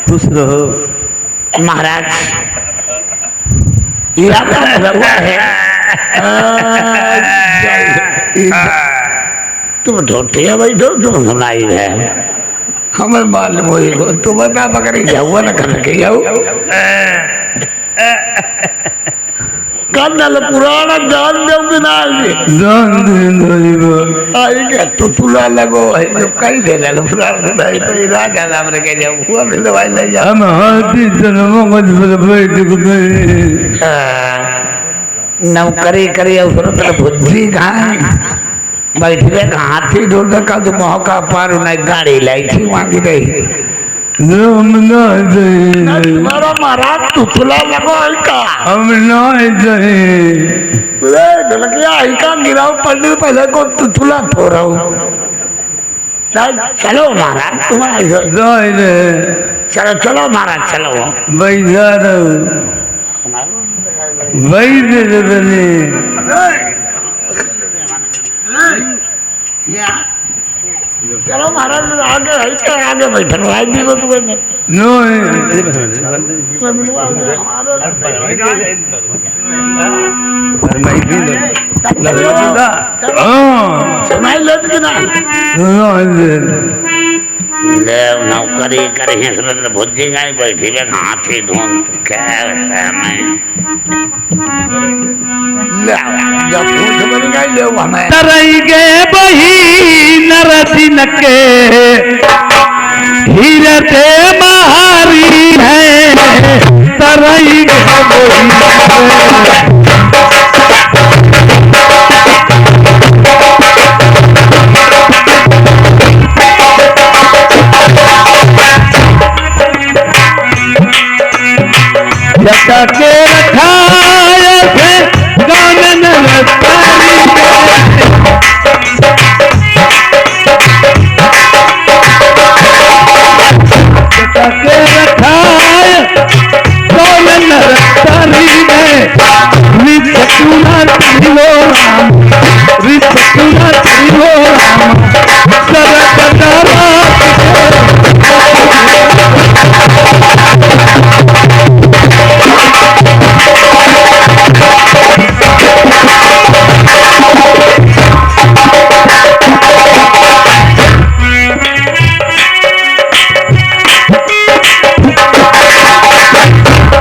खुश रहो महाराज। ये आपका भगवा है। तुम धोतिया बैठो, तुम सुनाई है, हमें मालूम हो। तुम बता पकड़ी जाओ ना करके जाओ। कल पुराना जान दो कि ना आई क्या तो तुला लगो है जो कई दे ले पुराना नहीं तो इरा ज्यादा हमने के जाओ हुआ मिल दवाई ले जा। हम हाथी जन्मों को बैठ गए नौकरी करी उसने तो बुद्धि कहाँ बैठे हाथी ढूंढ का तो मौका पार उन्हें गाड़ी लाई थी मांगी रही। तुम्हारा महाराज तुतला लगो का हम ढलकिया का गिराओ पढ़ने पहले को तुतला थो रहा हूँ। चलो महाराज तुम्हारे चलो चलो महाराज चलो बैठा रहो बैठे बने चलो महाराज आगे बैठो आज भी वो तुम्हें नो नौकरी करे भुजी गाय बैठी वे हाथी ढूंढ क्या तरई गे बही नरसिन के हीरते महारी है तरई गे जटा के रखाए थे गानन तारी जटा के रखाए गानन तारी में रिचुना तिलो राम रिचुना तिलो राम सरकदारा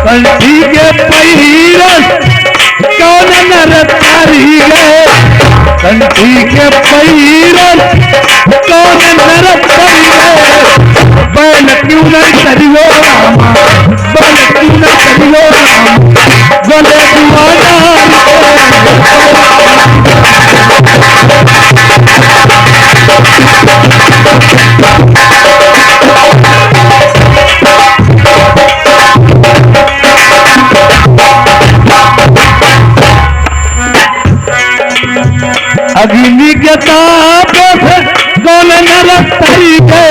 कंठी के पहिरन कौन नर तारी गे कंठी के पहिरन कौन नर तारी गे बैल क्यों न करियो रामा बैल क्यों न करियो रामा बोले दुआना अग्नि के ताप से कौन नरताई गे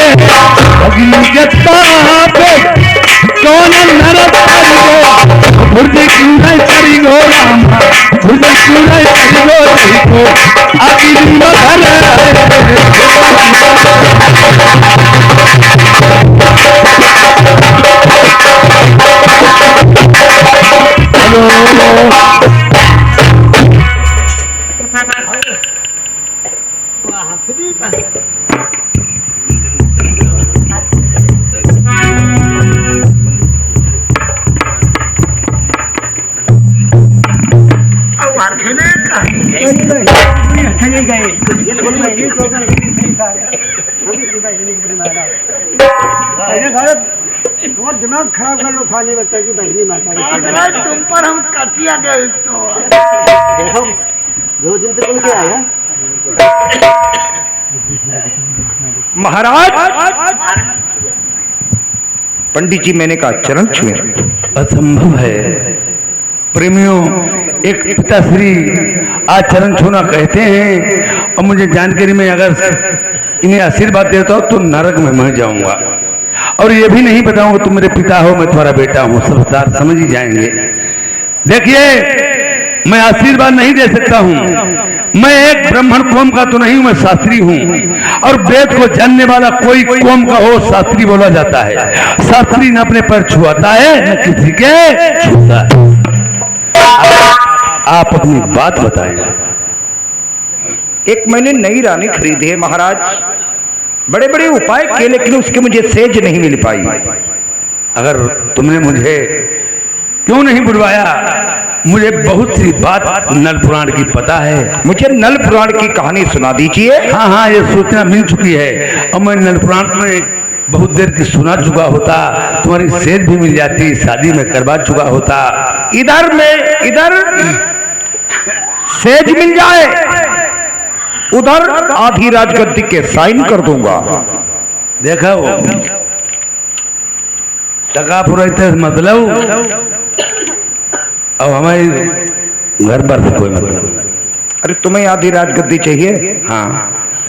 अग्नि के ताप कौन नरताई गे भुर्जी क्यों नहीं करी गो रामा भुर्जी क्यों नहीं करी गो देखो अग्नि मधर दिमाग खराब कर लो खाली बच्चे की बहनी माता तुम पर हम कटिया गए तो देखो दो दिन तक उनके आया महाराज पंडित जी मैंने कहा चरण छुए असंभव है प्रेमियों एक पिताश्री आज चरण छूना कहते हैं और मुझे जानकारी में अगर इन्हें आशीर्वाद देता हूं तो नरक में मर जाऊंगा और ये भी नहीं बताऊंगा तुम मेरे पिता हो मैं तुम्हारा बेटा हूं समझदार समझ ही जाएंगे। देखिए मैं आशीर्वाद नहीं दे सकता हूं मैं एक ब्राह्मण कौम का तो नहीं हूं, मैं शास्त्री हूं, और वेद को जानने वाला कोई कौम का हो शास्त्री बोला जाता है। शास्त्री न अपने पैर छुआता है न किसी के छूता है। आप अपनी बात बताएं। एक मैंने नई रानी खरीदी है महाराज, बड़े बड़े उपाय किए लेकिन उसके मुझे सेज नहीं मिल पाई। अगर तुमने मुझे क्यों नहीं बुलवाया, मुझे बहुत सी बात नल पुराण की पता है। मुझे नल पुराण की कहानी सुना दीजिए। हाँ हाँ, ये सूचना मिल चुकी है और मैं नल पुराण में बहुत देर की सुना चुका होता, तुम्हारी सेज भी मिल जाती, शादी में करवा चुका होता। इधर सेज मिल जाए, उधर आधी राजगद्दी के साइन कर दूंगा। देखा वो टका पुराते मतलब अब हमारे घर पर से कोई मतलब। अरे तुम्हें आधी राजगद्दी चाहिए? हाँ,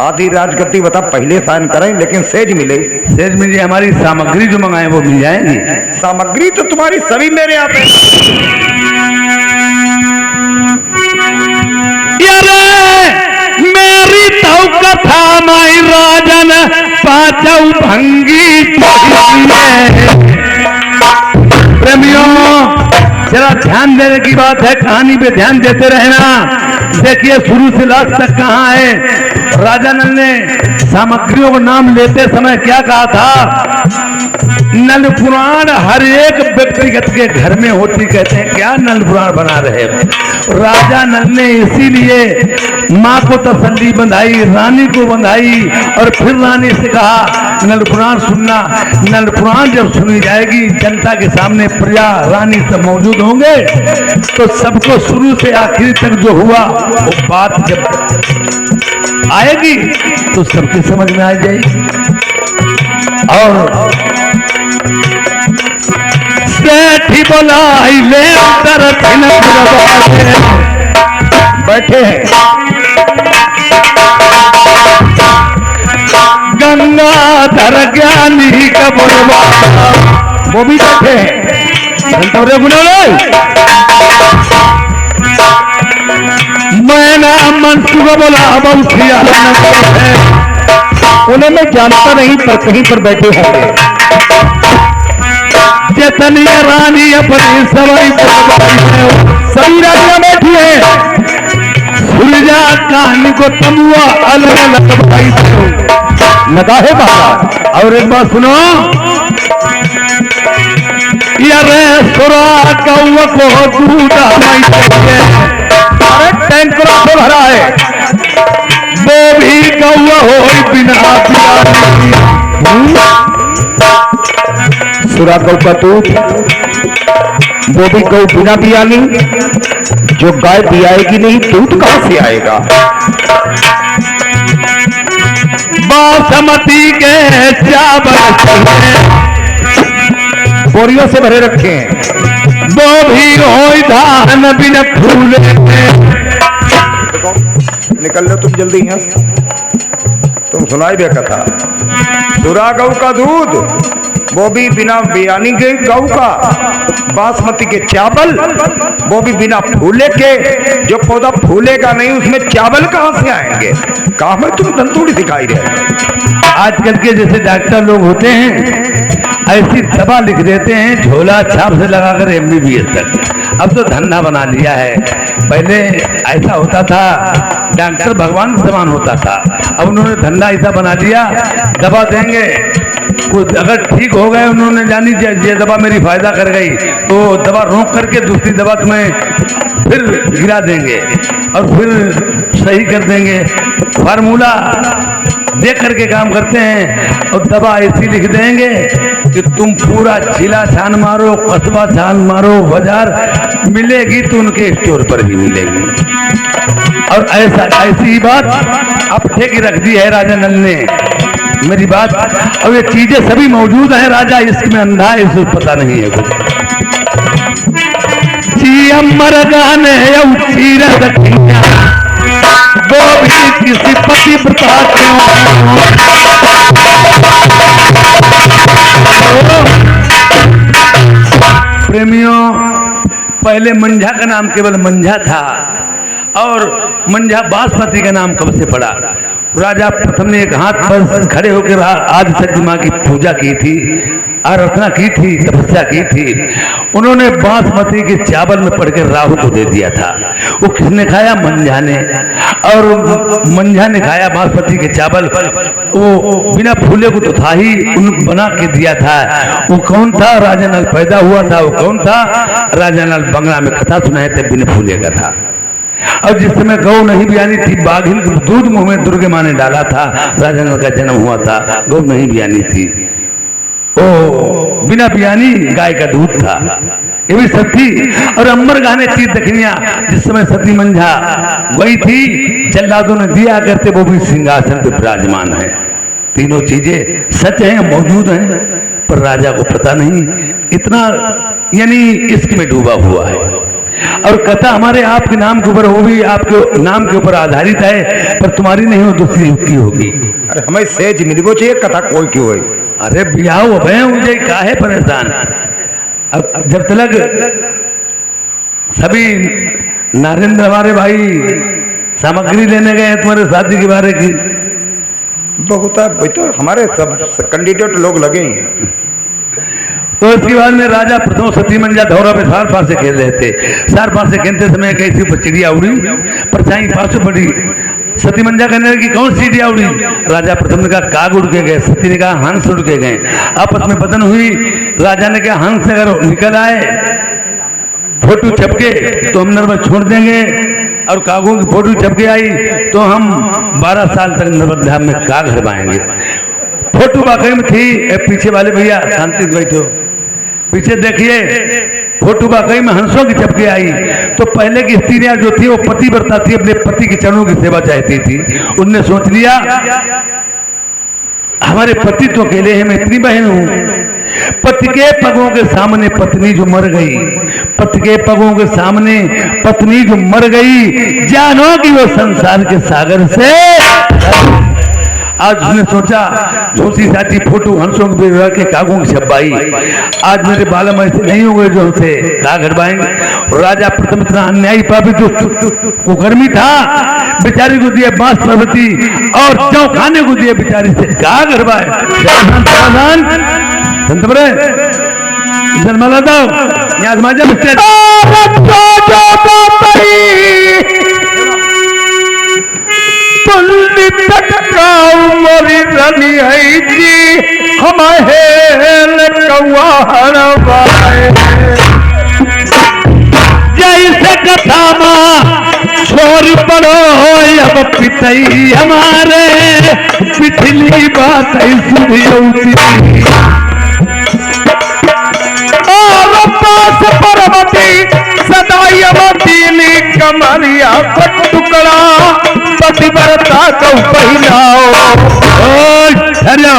आधी राजगद्दी बता, पहले साइन करें लेकिन सेज मिले। सेज मिल जाए, हमारी सामग्री जो मंगाए वो मिल जाएगी। सामग्री तो तुम्हारी सभी मेरे यहाँ पे। मेरी तो कथा माई राजन पाचौ भंगी प्रेमियों, जरा ध्यान देने की बात है, कहानी पे ध्यान देते रहना। देखिए शुरू से लास्ट तक कहाँ है। राजा नल ने सामग्रियों का नाम लेते समय क्या कहा था? नल पुराण हर एक व्यक्तिगत के घर में होती। कहते हैं क्या नल पुराण बना रहे हो? राजा नल ने इसीलिए माँ को तसल्ली बंधाई, रानी को बंधाई, और फिर रानी से कहा नल पुराण सुनना। नल पुराण जब सुनी जाएगी, जनता के सामने प्रजा रानी सब मौजूद होंगे, तो सबको शुरू से आखिर तक जो हुआ वो बात जब आएगी तो सबकी समझ में आ जाएगी। और सेठी बोलाई ले बैठे हैं गंगाधर ज्ञानी का बोलवा, वो भी बैठे हैं। मैना मनसूबा बोला बउसिया है, उन्हें मैं जानता नहीं पर कहीं पर बैठे होंगे। चेतनिया रानी अपनी सवाई सभी रानियां बैठी है। सुरजा कहानी को तमुआ अलग अलग भाई लगा है बाबा। और एक बात सुनो, यारे सुरा कौवा को दूधा नहीं चाहिए। अरे टैंकरों से भरा है, वो भी कौवा हो बिना सुरा गौ का दूध, वो भी गौ बिना बियानी। जो गाय बियाएगी नहीं, दूध कहां से आएगा? बासमती के चावल बोरियों से भरे रखे हैं, वो भी हो धान बिना फूले। निकल लो तुम जल्दी यहाँ, तुम सुनाई दे कथा। सुरा गौ का दूध, वो भी बिना बियानी के गौ का। बासमती के चावल, वो भी बिना फूले के। जो पौधा फूलेगा नहीं उसमें चावल कहां से आएंगे? कहा में तुम धंतूड़ी दिखाई रहे। आजकल के जैसे डॉक्टर लोग होते हैं, ऐसी दवा लिख देते हैं झोला छाप से लगाकर MBBS तक। अब तो धंधा बना लिया है। पहले ऐसा होता था, डॉक्टर भगवान के समान होता था। अब उन्होंने धंधा ऐसा बना लिया, दवा देंगे, कुछ अगर ठीक हो गए, उन्होंने जानी ये दवा मेरी फायदा कर गई, तो दवा रोक करके दूसरी दवा तुम्हें फिर गिरा देंगे और फिर सही कर देंगे। फार्मूला देख करके काम करते हैं और दवा ऐसी लिख देंगे कि तुम पूरा जिला छान मारो, कस्बा छान मारो, बाजार मिलेगी तो उनके स्टोर पर ही मिलेगी। और ऐसी बात अब ठेकी रख दी है राजा नल ने। मेरी बात, अब ये चीजें सभी मौजूद हैं। राजा इसमें अंधा है, इसको पता नहीं है कुछ। वो भी किसी पतिव्रता प्रेमियों, पहले मंझा का नाम केवल मंझा था और मंझा बासमती का नाम कब से पड़ा? राजा प्रथम ने एक हाथ पर खड़े होकर आदि शक्ति माँ की पूजा की थी, आराधना की थी, तपस्या की थी। उन्होंने बासमती के चावल में पढ़कर राहु को दे दिया था। वो किसने खाया? मंझा ने। और मंझा ने खाया बासमती के चावल। वो बिना फूले को तो था ही, उन बना के दिया था। वो कौन था? राजा नल पैदा हुआ था। वो कौन था? राजा नल बंगला में कथा सुनाए थे, बिना फूले का था। और जिस समय गौ नहीं बियानी थी, बाघिन को दूध मुंह में दुर्गे माँ ने डाला था, राजा नल का जन्म हुआ था। गौ नहीं बियानी थी, ओ बिना बियानी गाय का दूध था। ये भी सती। और अंबर गाने थी दक्षिणिया, जिस समय सती मंझा गई थी, जल्लादों ने दिया करते, वो भी सिंहासन पे विराजमान है। तीनों चीजें सच हैं, मौजूद हैं, पर राजा को पता नहीं। इतना यानी इश्क में डूबा हुआ है। और कथा हमारे आपके नाम के ऊपर, वो भी आपके नाम के ऊपर आधारित है, पर तुम्हारी नहीं हो, दूसरी की होगी। अरे हमें सेज मिलबो चाहिए, कथा कोई क्यों है? अरे बियाह हो गए मुझे काहे परेशान। अब जब तक सभी नरेंद्र हमारे भाई सामग्री लेने गए तुम्हारे शादी के बारे की, बहुत तो हमारे सब कैंडिडेट लोग लगे ही हैं। तो इसके बाद में राजा प्रथम सती मंझा धौरा पे सार पार से खेल रहे थे। सार पार से खेलते समय कैसी ऊपर चिड़िया उड़ी, परछाई पास पड़ी। सती मंझा कहने लगी कौन सी चिड़िया उड़ी? राजा प्रथम ने कहा काग उड़ के गए। सती ने कहा हंस उड़ के गए। आपस में बदन हुई। राजा ने कहा हंस अगर निकल आए फोटो छपके तो हम नर्मदा छोड़ देंगे, और कागों की फोटो छपके आई तो हम 12 साल तक नर्मदा धाम में काग हरवाएंगे। फोटो वाकई में थी। पीछे वाले भैया शांति से बैठो, पीछे देखिए, फोटो वाकई में हंसों की छपके आई। तो पहले की स्त्रियां जो थी वो पतिव्रता थी, अपने पति के चरणों की सेवा चाहती थी। उनने सोच लिया हमारे पति तो अकेले हैं, मैं इतनी बहन हूं। पति के पगों के सामने पत्नी जो मर गई, पति के पगों के सामने पत्नी जो मर गई, जानो कि वो संसार के सागर से। आज उसने सोचा झोसी साथी फोटो हंसों के कागों की छपाई, आज मेरे बालम ऐसे नहीं होंगे जो हमसे काग हरवाएंगे। राजा प्रथम इतना अन्यायी पापी कुकर्मी था, बेचारी को दिए बांस पर्वती और चौखाने को दिए बेचारी से काग हरवाए। जन्मला दो यहाँ रनी है जी हम जैसे कथा छोड़ पड़ो अब पितई हमारे पिछली बात सुनियोती और पास परमती सदायवती ने कमरिया टुकड़ा पतिव्रता को पहनाओ।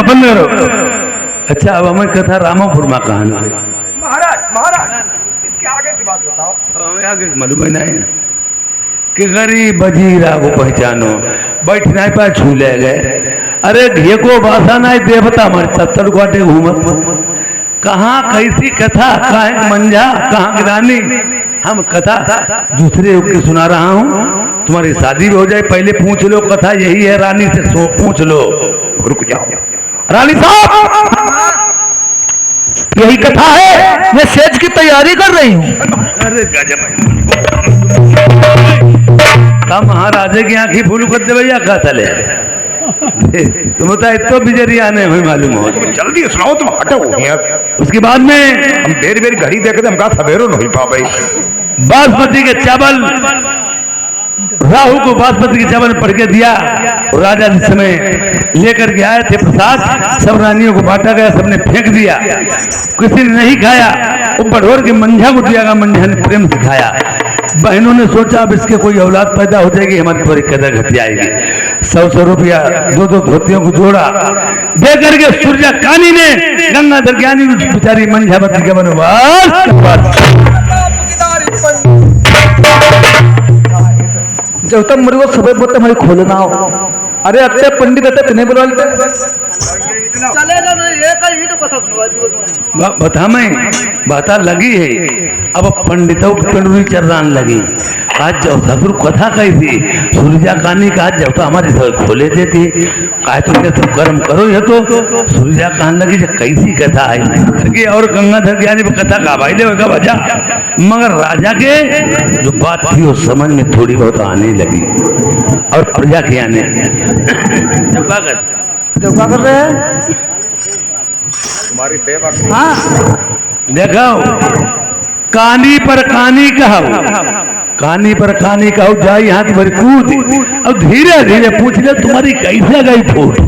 बंद करो। अच्छा अब हमें कथा रामापुर में कहानी है। महाराज इसके आगे की बात बताओ। आगे मालूम नहीं कि गरीब बजीरा को पहचानो, बैठना पाए छू ले गए। अरे घे को बासा नहीं देवता हमारे तत्तर गोटे घूमत। कहाँ कैसी कथा, कहाँ मंझा, कहाँ की रानी। हम कथा दूसरे के सुना रहा हूँ। तुम्हारी शादी भी हो जाए, पहले पूछ लो कथा यही है, रानी से पूछ लो। रुक जाओ रानी साहब, यही कथा है, मैं सेज की तैयारी कर रही हूँ। अरे महाराजे की आंखी फूल कर दे भैया कहा चले तुम बता इतो बिजरिया ने हुई मालूम हो। जल्दी सुनाओ, तुम हटो यार। उसके बाद में हम बेर बेर घड़ी देखते हम कहा सवेरो नहीं पा भाई। बासमती के चावल राहु को बासमती के चावल पढ़ के दिया। राजा जिस समय लेकर के आए थे प्रसाद, सब रानियों को बांटा गया, सबने फेंक दिया, किसी ने नहीं खाया। वो बढ़ोर के मंझा को दिया गया, मंझा ने प्रेम से खाया। बहनों ने सोचा अब इसके कोई औलाद पैदा हो जाएगी, हमारी थोड़ी कदर घट जाएगी। 100 रुपया 2 धोतियों को जोड़ा दे करके सूर्या कानी ने गंगाधर ज्ञानी बेचारी मंझावती के बनवास जब तक मेरे को सबे बोलते हमारी खोलना हो। अरे अत्ते पंडित अत्ते तिने बुला लेते चलेगा ना, एक ही तो कथा सुनवा दी तुम्हें। बता मैं बता लगी है। अब पंडितों की पेंडुरी चर्रान लगी। आज जाओ सदुर कथा कही थी सूर्या कहानी का आज जाओ तो हमारे घर खोले देते काय तुमने तुम कर्म करो ये तो सूर्या कहान लगी जो कैसी कथा है और गंगाधर ज्ञानी कथा का भाई देगा बजा मगर राजा के जो बात थी वो समझ में थोड़ी बहुत आने लगी और प्रजा के आने जब क्या कर रहे हैं तुम्हारी सेवा हाँ देखो कहानी पर कहानी कहो जाई हाथ भर कूद अब धीरे धीरे पूछ ले तुम्हारी कैसे गई फूट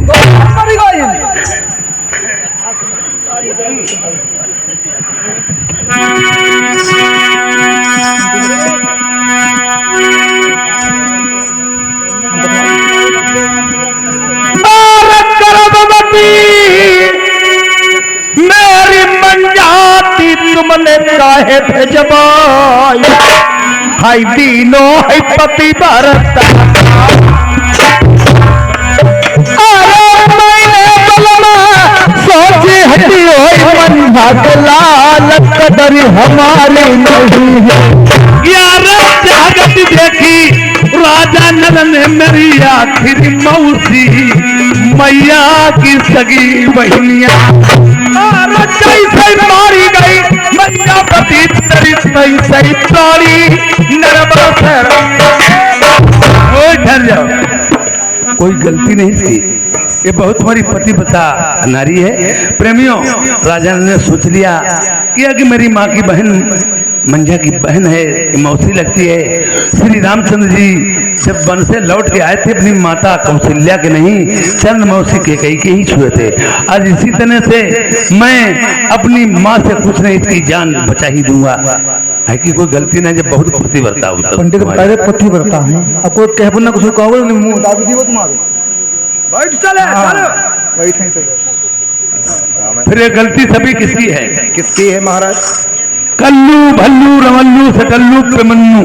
मेरी मंजाती तुमने काहे भेजबाई हाय दीनो है पति भरत अरे मैंने बलमा सोची हटी होई मन भागलाल कदर हमारी नहीं है यार जागत देखी राजा नल ने मेरी आखिरी मौसी मैया की सगी बहनिया कैसे मारी गई मैया पति तेरी सही सही तारी नरबा ठहर जाओ कोई गलती नहीं थी ये बहुत तुम्हारी पतिव्रता नारी है प्रेमियों राजा ने सोच लिया कि मेरी माँ की बहन मंजा की बहन है मौसी लगती है श्री रामचंद्र जी जब वन से लौट के आए थे अपनी माता कौशल्या के नहीं चंद मौसी के कई के ही छुए थे आज इसी तरह से मैं अपनी माँ से कुछ नहीं इसकी जान बचा ही दूंगा है कि कोई गलती नहीं जब बहुत पतिव्रता होता पंडित पहले पति करता है अब कोई कह ना कुछ कहो मुंह दाबी दी तुम्हारे बैठ चले चलो बैठ नहीं चले फिर ये गलती सभी किसकी है किसकी है महाराज कल्लू भल्लू रमल्लू सकल्लू प्रमन्नू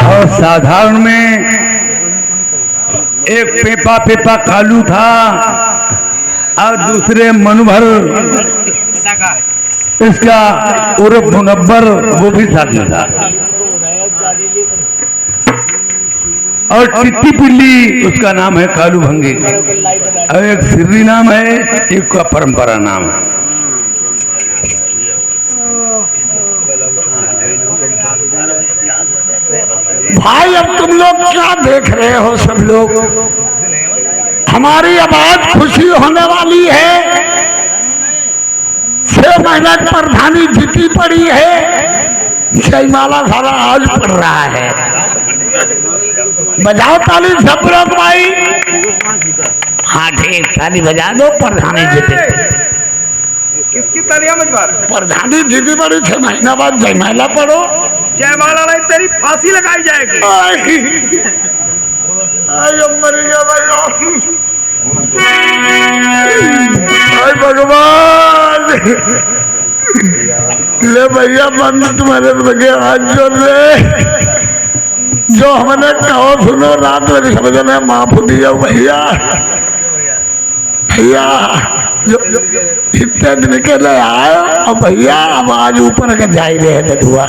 और साधारण में एक पेपा पेपा कालू था और दूसरे मनुभर इसका उर्फ मुनब्बर वो भी साथ में था और चिट्टी पिल्ली उसका नाम है कालू भंगी और एक सिर्री नाम है एक का परंपरा नाम है भाई अब तुम लोग क्या देख रहे हो सब लोग हमारी आवाज खुशी होने वाली है 6 महीना प्रधानी जीती पड़ी है जयमाला सारा आज पड़ रहा है बजाओ ताली सब लोग भाई हाँ ठीक ताली बजा दो प्रधानी जीते किसकी तालियां मजबार प्रधानी जीती पड़ी 6 महीना बाद जयमाला पढ़ो जयमाला नहीं तेरी फांसी लगाई जाएगी मर गया भाई भगवान ले भैया बंद तुम्हारे लगे हाथ जोड़ ले जो हमने कहो सुनो रात मेरी समझ में माफ दिया भैया भैया जो इतने दिन के लिए आए और भैया अब आज ऊपर के जा ही रहे दुआ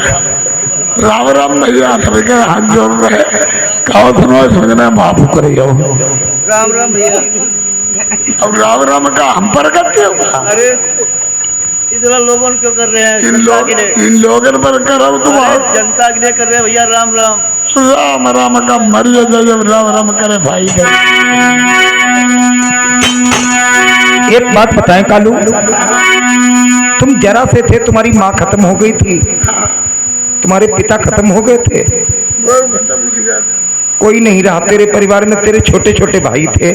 राम राम भैया सभी के हाथ जोड़ रहे कहो सुनो समझ में माफ करे जाओ राम राम भैया अब राम राम का हम पर करते हो अरे इतना लोगों क्यों कर रहे हैं इन लोगों पर करो तुम जनता के लिए कर रहे हैं भैया राम राम राम राम का मरियो जब राम राम करे भाई एक बात बताएं कालू तुम जरा से थे तुम्हारी माँ खत्म हो गई थी तुम्हारे पिता खत्म हो गए थे कोई नहीं रहा तेरे परिवार में तेरे छोटे छोटे भाई थे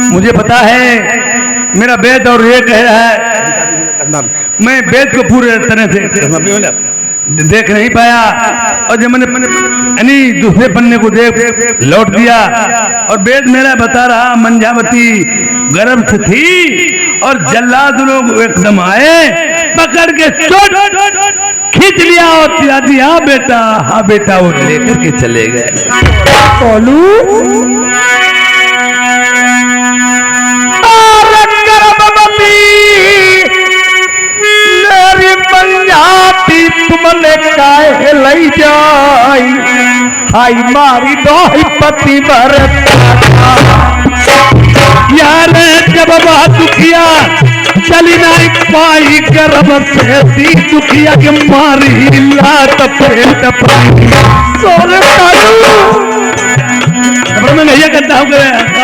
मुझे पता है मेरा वेद और ये कह रहा है मैं वेद को पूरे तरह से देख नहीं पाया और जब मैंने दूसरे पन्ने को देख लौट दिया और वेद मेरा बता रहा मंजावती गर्भ से थी और जल्लाद लोग एकदम आए पकड़ के चोट खींच लिया और चिल्ला दिया हाँ बेटा वो लेकर के चले गए आई आई मारी दो पति बरता यार जब बात दुखिया चली नहीं पाई गर्भ से दी दुखिया के मारी लात पेट पाई सोरे कालू मैं भैया करता हूँ